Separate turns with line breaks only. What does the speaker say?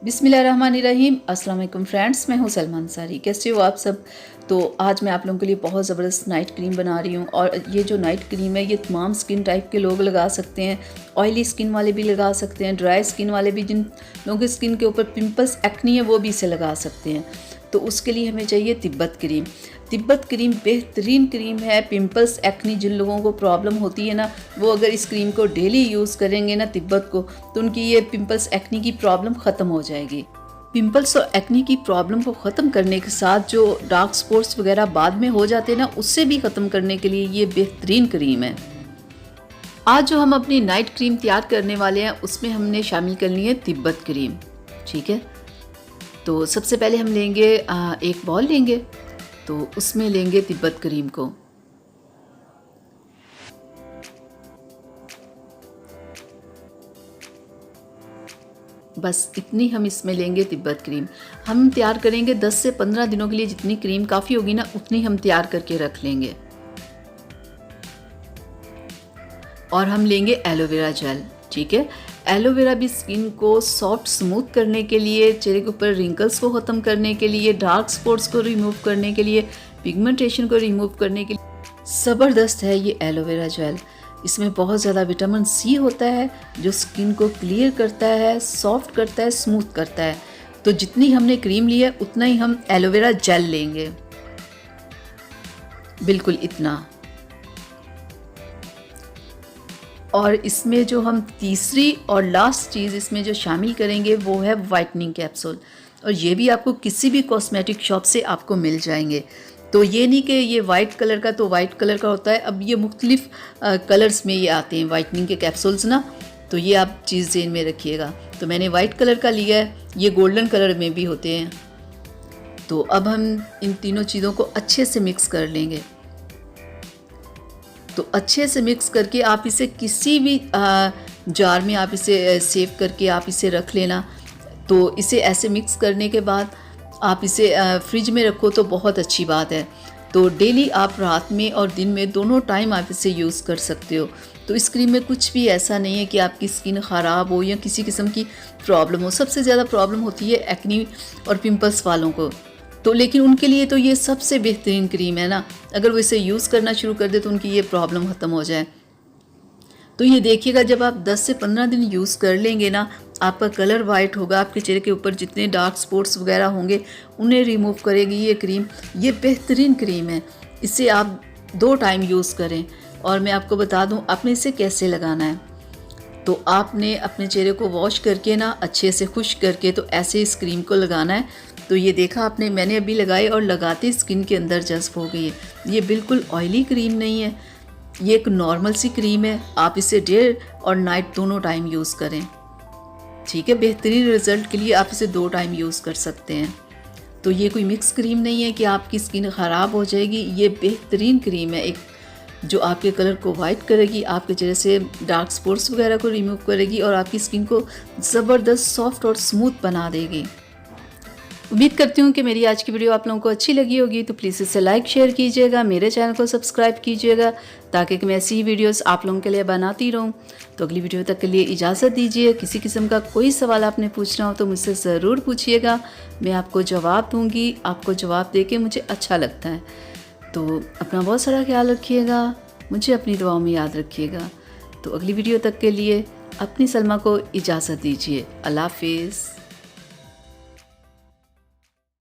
बिस्मिल्लाहिर्रहमानिर्रहीम। अस्सलाम वालेकुम फ्रेंड्स, मैं हूं सलमा अंसारी। कैसे हो आप सब? तो आज मैं आप लोगों के लिए बहुत ज़बरदस्त नाइट क्रीम बना रही हूं। और ये जो नाइट क्रीम है ये तमाम स्किन टाइप के लोग लगा सकते हैं। ऑयली स्किन वाले भी लगा सकते हैं, ड्राई स्किन वाले भी, जिन लोगों की स्किन के ऊपर पिंपल्स एक्नी है वो भी इसे लगा सकते हैं। तो उसके लिए हमें चाहिए तिब्बत क्रीम। तिब्बत क्रीम बेहतरीन क्रीम है। पिंपल्स एक्नी जिन लोगों को प्रॉब्लम होती है ना, वो अगर इस क्रीम को डेली यूज़ करेंगे ना तिब्बत को, तो उनकी ये पिंपल्स एक्नी की प्रॉब्लम ख़त्म हो जाएगी। पिंपल्स और एक्नी की प्रॉब्लम को ख़त्म करने के साथ जो डार्क स्पॉट्स वगैरह बाद में हो जाते हैं ना, उससे भी ख़त्म करने के लिए ये बेहतरीन क्रीम है। आज जो हम अपनी नाइट क्रीम तैयार करने वाले हैं उसमें हमने शामिल करनी है तिब्बत क्रीम। ठीक है, तो सबसे पहले हम लेंगे एक बॉल लेंगे, तो उसमें लेंगे तिब्बत क्रीम को। बस इतनी हम इसमें लेंगे तिब्बत क्रीम। हम तैयार करेंगे 10 से 15 दिनों के लिए। जितनी क्रीम काफ़ी होगी ना उतनी हम तैयार करके रख लेंगे। और हम लेंगे एलोवेरा जेल। ठीक है, एलोवेरा भी स्किन को सॉफ्ट स्मूथ करने के लिए, चेहरे के ऊपर रिंकल्स को ख़त्म करने के लिए, डार्क स्पॉट्स को रिमूव करने के लिए, पिगमेंटेशन को रिमूव करने के लिए ज़बरदस्त है ये एलोवेरा जेल। इसमें बहुत ज़्यादा विटामिन सी होता है जो स्किन को क्लियर करता है, सॉफ्ट करता है, स्मूथ करता है। तो जितनी हमने क्रीम ली है उतना ही हम एलोवेरा जेल लेंगे, बिल्कुल इतना। और इसमें जो हम तीसरी और लास्ट चीज़ इसमें जो शामिल करेंगे वो है वाइटनिंग कैप्सूल। और ये भी आपको किसी भी कॉस्मेटिक शॉप से आपको मिल जाएंगे। तो ये नहीं कि ये वाइट कलर का तो वाइट कलर का होता है, अब ये मुख्तलिफ कलर्स में ये आते हैं वाइटनिंग के कैप्सूल्स ना, तो ये आप चीज़ ज़हन में रखिएगा। तो मैंने वाइट कलर का लिया है, ये गोल्डन कलर में भी होते हैं। तो अब हम इन तीनों चीज़ों को अच्छे से मिक्स कर लेंगे। तो अच्छे से मिक्स करके आप इसे किसी भी जार में आप इसे सेव करके आप इसे रख लेना। तो इसे ऐसे मिक्स करने के बाद आप इसे फ्रिज में रखो तो बहुत अच्छी बात है। तो डेली आप रात में और दिन में दोनों टाइम आप इसे यूज़ कर सकते हो। तो इस क्रीम में कुछ भी ऐसा नहीं है कि आपकी स्किन ख़राब हो या किसी किस्म की प्रॉब्लम हो। सबसे ज़्यादा प्रॉब्लम होती है एक्नी और पिंपल्स वालों को, तो लेकिन उनके लिए तो ये सबसे बेहतरीन क्रीम है ना। अगर वो इसे यूज़ करना शुरू कर दे तो उनकी ये प्रॉब्लम ख़त्म हो जाए। तो ये देखिएगा, जब आप 10 से 15 दिन यूज़ कर लेंगे ना, आपका कलर वाइट होगा, आपके चेहरे के ऊपर जितने डार्क स्पॉट्स वगैरह होंगे उन्हें रिमूव करेगी ये क्रीम। ये बेहतरीन क्रीम है, इसे आप 2 टाइम यूज़ करें। और मैं आपको बता दूं आपने इसे कैसे लगाना है। तो आपने अपने चेहरे को वॉश करके ना अच्छे से खुश्क करके तो ऐसे इस क्रीम को लगाना है। तो ये देखा आपने, मैंने अभी लगाई और लगाते स्किन के अंदर जज्ब हो गई है। ये बिल्कुल ऑयली क्रीम नहीं है, ये एक नॉर्मल सी क्रीम है। आप इसे डे और नाइट दोनों टाइम यूज़ करें। ठीक है, बेहतरीन रिजल्ट के लिए आप इसे 2 टाइम यूज़ कर सकते हैं। तो ये कोई मिक्स क्रीम नहीं है कि आपकी स्किन ख़राब हो जाएगी। ये बेहतरीन क्रीम है, एक जो आपके कलर को वाइट करेगी, आपके चेहरे से डार्क स्पॉट्स वगैरह को रिमूव करेगी और आपकी स्किन को ज़बरदस्त सॉफ्ट और स्मूथ बना देगी। उम्मीद करती हूँ कि मेरी आज की वीडियो आप लोगों को अच्छी लगी होगी। तो प्लीज़ इसे लाइक शेयर कीजिएगा, मेरे चैनल को सब्सक्राइब कीजिएगा ताकि मैं ऐसी ही वीडियोस आप लोगों के लिए बनाती रहूँ। तो अगली वीडियो तक के लिए इजाज़त दीजिए। किसी किस्म का कोई सवाल आपने पूछना हो तो मुझसे ज़रूर पूछिएगा, मैं आपको जवाब दूँगी। आपको जवाब दे के मुझे अच्छा लगता है। तो अपना बहुत सारा ख्याल रखिएगा, मुझे अपनी दुआओं में याद रखिएगा। तो अगली वीडियो तक के लिए अपनी सलमा को इजाज़त दीजिए। अल्लाह हाफिज़।